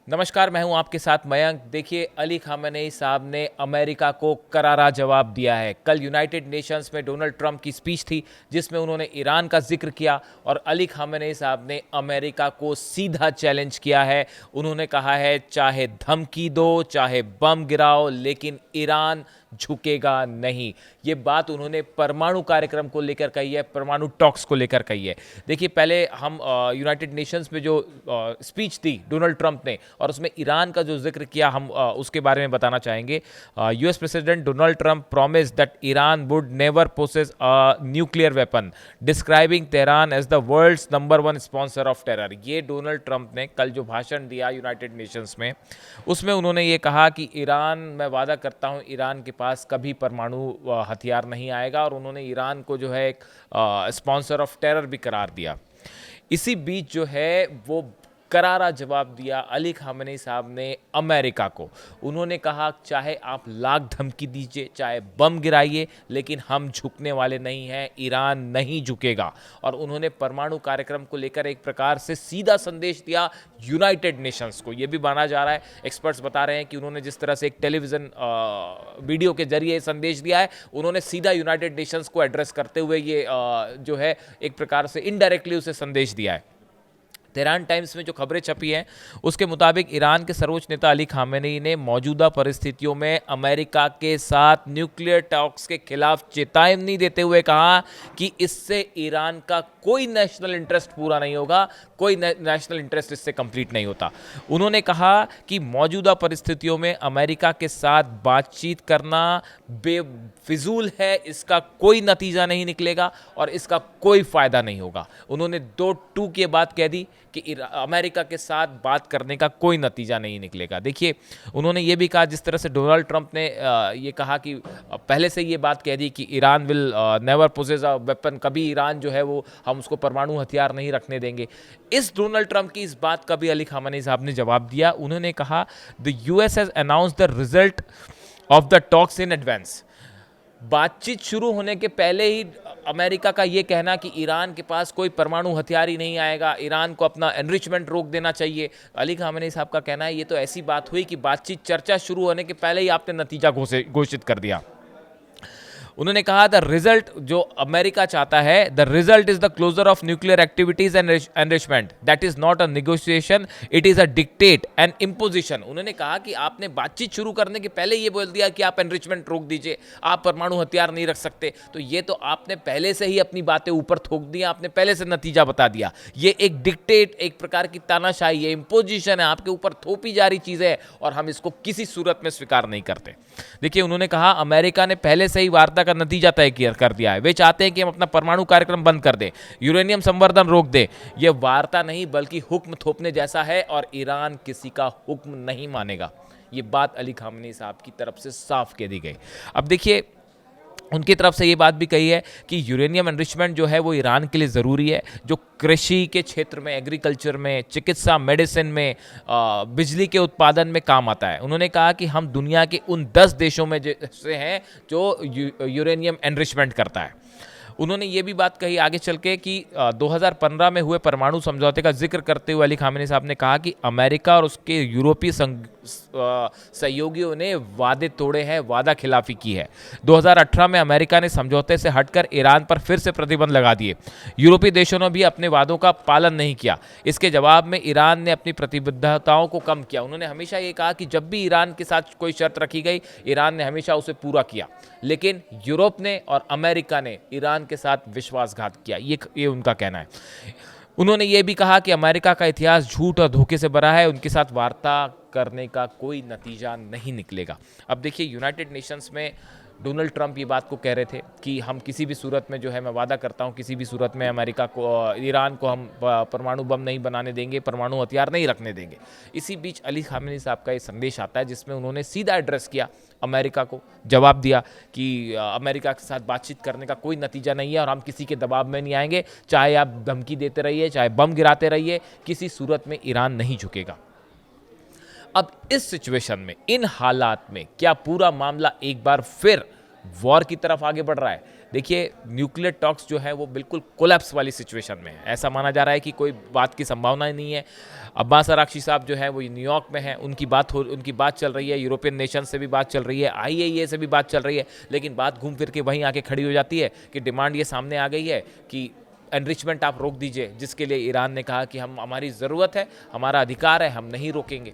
नमस्कार, मैं हूं आपके साथ मयंक। देखिए, अली खामेनेई साहब ने अमेरिका को करारा जवाब दिया है। कल यूनाइटेड नेशंस में डोनाल्ड ट्रंप की स्पीच थी जिसमें उन्होंने ईरान का जिक्र किया और अली खामेनेई साहब ने अमेरिका को सीधा चैलेंज किया है। उन्होंने कहा है, चाहे धमकी दो, चाहे बम गिराओ, लेकिन ईरान झुकेगा नहीं। ये बात उन्होंने परमाणु कार्यक्रम को लेकर कही है, परमाणु टॉक्स को लेकर कही है। देखिए, पहले हम यूनाइटेड नेशंस में जो स्पीच दी डोनाल्ड ट्रंप ने और उसमें ईरान का जो जिक्र किया, हम उसके बारे में बताना चाहेंगे। US president Donald Trump promise that Iran would never possess a nuclear weapon, describing Tehran as the world's number 1 sponsor of terror. ये डोनाल्ड ट्रंप ने कल जो भाषण दिया यूनाइटेड नेशंस में, उसमें उन्होंने ये कहा कि ईरान, मैं वादा करता हूं, ईरान के पास कभी परमाणु हथियार नहीं आएगा, और उन्होंने ईरान को जो है एक स्पॉन्सर ऑफ टेरर भी करार दिया। इसी बीच जो है वो करारा जवाब दिया अली खामेनेई साहब ने अमेरिका को। उन्होंने कहा, चाहे आप लाख धमकी दीजिए, चाहे बम गिराइए, लेकिन हम झुकने वाले नहीं हैं, ईरान नहीं झुकेगा। और उन्होंने परमाणु कार्यक्रम को लेकर एक प्रकार से सीधा संदेश दिया यूनाइटेड नेशंस को। यह भी माना जा रहा है, एक्सपर्ट्स बता रहे हैं कि उन्होंने जिस तरह से एक टेलीविजन वीडियो के जरिए संदेश दिया है, उन्होंने सीधा यूनाइटेड नेशंस को एड्रेस करते हुए ये जो है एक प्रकार से इनडायरेक्टली उसे संदेश दिया है। तेहरान टाइम्स में जो खबरें छपी हैं, उसके मुताबिक ईरान के सर्वोच्च नेता अली खामेनेई ने मौजूदा परिस्थितियों में अमेरिका के साथ न्यूक्लियर टॉक्स के खिलाफ चेतावनी देते हुए कहा कि इससे ईरान का कोई नेशनल इंटरेस्ट पूरा नहीं होगा, कोई नेशनल इंटरेस्ट इससे कंप्लीट नहीं होता। उन्होंने कहा कि मौजूदा परिस्थितियों में अमेरिका के साथ बातचीत करना बेफिजूल है, इसका कोई नतीजा नहीं निकलेगा और इसका कोई फायदा नहीं होगा। उन्होंने 2 की बात कह दी कि अमेरिका के साथ बात करने का कोई नतीजा नहीं निकलेगा। देखिए, उन्होंने ये भी कहा, जिस तरह से डोनाल्ड ट्रंप ने ये कहा कि पहले से ये बात कह दी कि Iran will never possess a weapon, कभी ईरान जो है वो, हम उसको परमाणु हथियार नहीं रखने देंगे। इस डोनाल्ड ट्रंप की इस बात का भी अली खामेनेई साहब ने जवाब दिया। उन्होंने कहा, the US has announced the result of the talks in advance. बातचीत शुरू होने के पहले ही अमेरिका का ये कहना कि ईरान के पास कोई परमाणु हथियार ही नहीं आएगा, ईरान को अपना एनरिचमेंट रोक देना चाहिए। अली खामेनेई साहब का कहना है, ये तो ऐसी बात हुई कि बातचीत, चर्चा शुरू होने के पहले ही आपने नतीजा घोषित कर दिया। उन्होंने कहा, द रिजल्ट जो अमेरिका चाहता है, the result is the closure of nuclear activities and enrichment, that is not a negotiation, it is a dictate and imposition. उन्होंने कहा कि आपने बातचीत शुरू करने के पहले ये बोल दिया कि आप एनरिचमेंट रोक दीजिए, आप परमाणु हथियार नहीं रख सकते, तो ये तो आपने पहले से ही अपनी बातें ऊपर थोक दी, आपने पहले से नतीजा बता दिया। ये एक डिक्टेट, एक प्रकार की तानाशाही है, इम्पोजिशन है, आपके ऊपर थोपी जा रही चीजें है और हम इसको किसी सूरत में स्वीकार नहीं करते। देखिए, उन्होंने कहा, अमेरिका ने पहले से ही वार्ता का नतीजा तय कर दिया है। वे चाहते हैं कि हम अपना परमाणु कार्यक्रम बंद कर दें, यूरेनियम संवर्धन रोक दें। यह वार्ता नहीं बल्कि हुक्म थोपने जैसा है और ईरान किसी का हुक्म नहीं मानेगा। ये बात अली खामेनेई साहब की तरफ से साफ कह दी गई। अब देखिए, उनकी तरफ से ये बात भी कही है कि यूरेनियम एनरिचमेंट जो है वो ईरान के लिए ज़रूरी है, जो कृषि के क्षेत्र में, एग्रीकल्चर में, चिकित्सा, मेडिसिन में, बिजली के उत्पादन में काम आता है। उन्होंने कहा कि हम दुनिया के उन 10 देशों में से हैं जो यूरेनियम एनरिचमेंट करता है। उन्होंने ये भी बात कही आगे चल के कि 2015 में हुए परमाणु समझौते का जिक्र करते हुए अली खामेनेई साहब ने कहा कि अमेरिका और उसके यूरोपीय सहयोगियों ने वादे तोड़े हैं, वादा खिलाफी की है। 2018 में अमेरिका ने समझौते से हटकर ईरान पर फिर से प्रतिबंध लगा दिए। यूरोपीय देशों ने भी अपने वादों का पालन नहीं किया। इसके जवाब में ईरान ने अपनी प्रतिबद्धताओं को कम किया। उन्होंने हमेशा ये कहा कि जब भी ईरान के साथ कोई शर्त रखी गई, ईरान ने हमेशा उसे पूरा किया, लेकिन यूरोप ने और अमेरिका ने ईरान के साथ विश्वासघात किया। ये उनका कहना है। उन्होंने ये भी कहा कि अमेरिका का इतिहास झूठ और धोखे से भरा है, उनके साथ वार्ता करने का कोई नतीजा नहीं निकलेगा। अब देखिए, यूनाइटेड नेशंस में डोनाल्ड ट्रंप ये बात को कह रहे थे कि हम किसी भी सूरत में, जो है, मैं वादा करता हूं, किसी भी सूरत में अमेरिका को, ईरान को हम परमाणु बम नहीं बनाने देंगे, परमाणु हथियार नहीं रखने देंगे। इसी बीच अली खामेनेई साहब का ये संदेश आता है जिसमें उन्होंने सीधा एड्रेस किया अमेरिका को, जवाब दिया कि अमेरिका के साथ बातचीत करने का कोई नतीजा नहीं है और हम किसी के दबाव में नहीं आएंगे, चाहे आप धमकी देते रहिए, चाहे बम गिराते रहिए, किसी सूरत में ईरान नहीं झुकेगा। अब इस सिचुएशन में, इन हालात में, क्या पूरा मामला एक बार फिर वॉर की तरफ आगे बढ़ रहा है। देखिए न्यूक्लियर टॉक्स जो है वो बिल्कुल कोलैप्स वाली सिचुएशन में है। ऐसा माना जा रहा है कि कोई बात की संभावना ही नहीं है। अब्बास अराक्ची साहब जो है वो न्यूयॉर्क में हैं, उनकी बात चल रही है, यूरोपियन नेशन से भी बात चल रही है, आईएईए से भी बात चल रही है, लेकिन बात घूम फिर के वहीं आके खड़ी हो जाती है कि डिमांड ये सामने आ गई है कि एनरिचमेंट आप रोक दीजिए, जिसके लिए ईरान ने कहा कि हमारी ज़रूरत है, हमारा अधिकार है, हम नहीं रोकेंगे।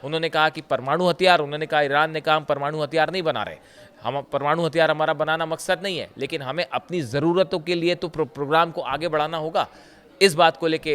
उन्होंने कहा कि परमाणु हथियार, उन्होंने कहा, ईरान ने कहा हम परमाणु हथियार नहीं बना रहे, हम परमाणु हथियार हमारा बनाना मकसद नहीं है, लेकिन हमें अपनी ज़रूरतों के लिए तो प्रोग्राम को आगे बढ़ाना होगा। इस बात को लेके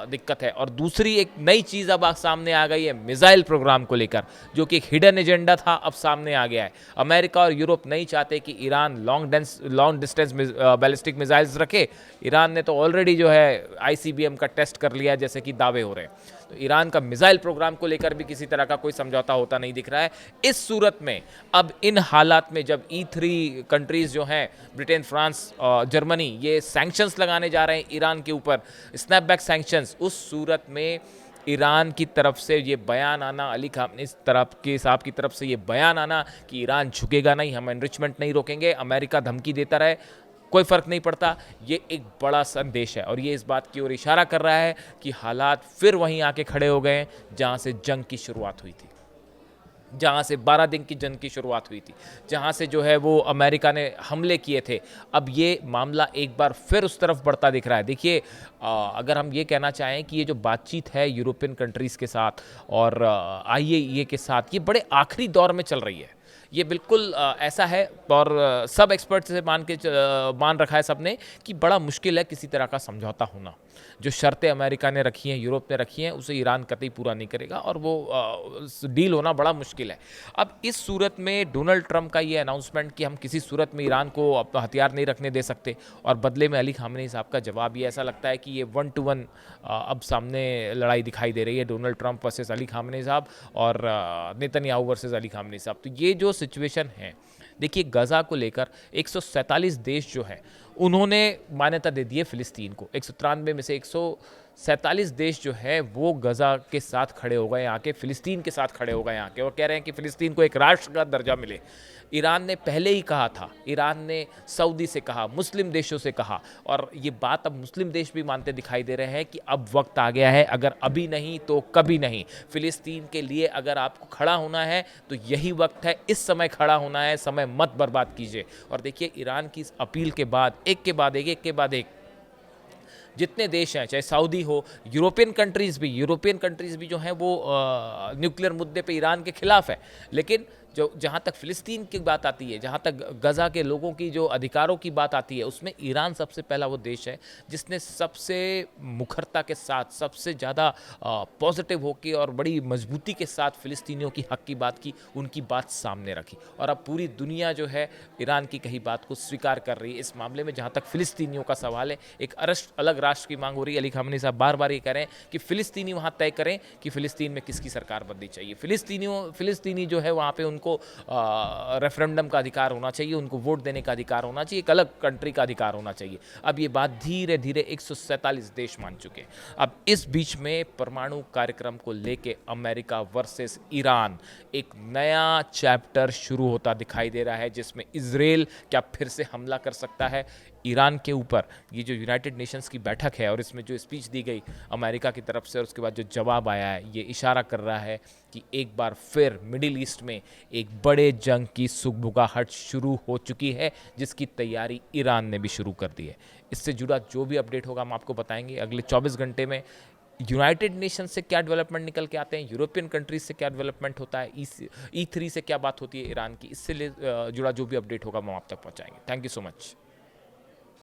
दिक्कत है। और दूसरी एक नई चीज़ अब सामने आ गई है मिसाइल प्रोग्राम को लेकर, जो कि एक हिडन एजेंडा था, अब सामने आ गया है। अमेरिका और यूरोप नहीं चाहते कि Iran long distance ballistic missiles रखे। ईरान ने तो ऑलरेडी जो है आईसीबीएम का टेस्ट कर लिया, जैसे कि दावे हो रहे हैं। तो ईरान का मिसाइल प्रोग्राम को लेकर भी किसी तरह का कोई समझौता होता नहीं दिख रहा है। इस सूरत में अब इन हालात में जब E3 कंट्रीज़ जो हैं, ब्रिटेन, फ्रांस, जर्मनी, ये सैंक्शंस लगाने जा रहे हैं ईरान के ऊपर, स्नैपबैक सैंक्शंस, उस सूरत में ईरान की तरफ से ये बयान आना, अली खामनेई साहब की तरफ से ये बयान आना कि ईरान झुकेगा नहीं, हम एनरिचमेंट नहीं रोकेंगे, अमेरिका धमकी देता रहे, कोई फ़र्क नहीं पड़ता, ये एक बड़ा संदेश है। और ये इस बात की ओर इशारा कर रहा है कि हालात फिर वहीं आके खड़े हो गए जहाँ से जंग की शुरुआत हुई थी, जहाँ से 12 दिन की जंग की शुरुआत हुई थी, जहाँ से जो है वो अमेरिका ने हमले किए थे। अब ये मामला एक बार फिर उस तरफ बढ़ता दिख रहा है। देखिए अगर हम ये कहना चाहें कि ये जो बातचीत है यूरोपियन कंट्रीज़ के साथ और आईएईए के साथ, ये बड़े आखिरी दौर में चल रही है। ये बिल्कुल ऐसा है, और सब एक्सपर्ट से मान रखा है सबने कि बड़ा मुश्किल है किसी तरह का समझौता होना। जो शर्तें अमेरिका ने रखी हैं, यूरोप ने रखी हैं, उसे ईरान कतई पूरा नहीं करेगा, और वो डील होना बड़ा मुश्किल है। अब इस सूरत में डोनाल्ड ट्रंप का ये अनाउंसमेंट कि हम किसी सूरत में ईरान को अपना हथियार नहीं रखने दे सकते, और बदले में अली खामनेई साहब का जवाब, ये ऐसा लगता है कि ये 1 to 1 अब सामने लड़ाई दिखाई दे रही है, Donald Trump versus Ali Khamenei साहब और नेतन्याहू वर्सेस अली खामनेई साहब। तो ये जो सिचुएशन है, देखिए गज़ा को लेकर 147 देश जो हैं उन्होंने मान्यता दे दी है फ़िलिस्तीन को। 193 में से 147 देश जो है वो गज़ा के साथ खड़े हो गए, यहाँ के फ़िलिस्तीन के साथ खड़े हो गए यहाँ के, और कह रहे हैं कि फ़िलिस्तीन को एक राष्ट्र का दर्जा मिले। ईरान ने पहले ही कहा था, ईरान ने सऊदी से कहा, मुस्लिम देशों से कहा, और ये बात अब मुस्लिम देश भी मानते दिखाई दे रहे हैं कि अब वक्त आ गया है, अगर अभी नहीं तो कभी नहीं। फ़िलिस्तीन के लिए अगर आपको खड़ा होना है तो यही वक्त है, इस समय खड़ा होना है, समय मत बर्बाद कीजिए। और देखिए ईरान की इस अपील के बाद एक के बाद एक जितने देश हैं, चाहे सऊदी हो, यूरोपियन कंट्रीज़ भी जो हैं वो न्यूक्लियर मुद्दे पे ईरान के खिलाफ है। लेकिन जहाँ तक फ़िलिस्तीन की बात आती है, जहाँ तक गज़ा के लोगों की जो अधिकारों की बात आती है, उसमें ईरान सबसे पहला वो देश है जिसने सबसे मुखरता के साथ, सबसे ज़्यादा पॉजिटिव होकर और बड़ी मजबूती के साथ फ़िलिस्तीनियों की हक़ की बात की, उनकी बात सामने रखी। और अब पूरी दुनिया जो है ईरान की कही बात को स्वीकार कर रही है इस मामले में। जहाँ तक फ़िलिस्तीनियों का सवाल है, एक अलग राष्ट्र की मांग हो रही है। अली खामनेई साहब बार बार ये कह रहे हैं कि फ़िलिस्तीनी वहाँ तय करें कि फ़िलिस्तीन में किसकी सरकार बननी चाहिए। फ़िलिस्तीनी जो है वहाँ पे उनको रेफरेंडम का अधिकार होना चाहिए, उनको वोट देने का अधिकार होना चाहिए, एक अलग कंट्री का अधिकार होना चाहिए। अब ये बात धीरे धीरे 147 देश मान चुके हैं। अब इस बीच में परमाणु कार्यक्रम को लेके अमेरिका वर्सेस ईरान एक नया चैप्टर शुरू होता दिखाई दे रहा है, जिसमें इजराइल क्या फिर से हमला कर सकता है ईरान के ऊपर। ये जो यूनाइटेड नेशंस की बैठक है और इसमें जो स्पीच दी गई अमेरिका की तरफ से और उसके बाद जो जवाब आया है, ये इशारा कर रहा है कि एक बार फिर मिडिल ईस्ट में एक बड़े जंग की सुगबुगाहट शुरू हो चुकी है, जिसकी तैयारी ईरान ने भी शुरू कर दी है। इससे जुड़ा जो भी अपडेट होगा हम आपको बताएंगे अगले 24 घंटे में। यूनाइटेड नेशन से क्या डेवलपमेंट निकल के आते हैं, यूरोपियन कंट्रीज से क्या डेवलपमेंट होता है, E3 से क्या बात होती है ईरान की, इससे जुड़ा जो भी अपडेट होगा हम आप तक पहुंचाएंगे। Thank you so much.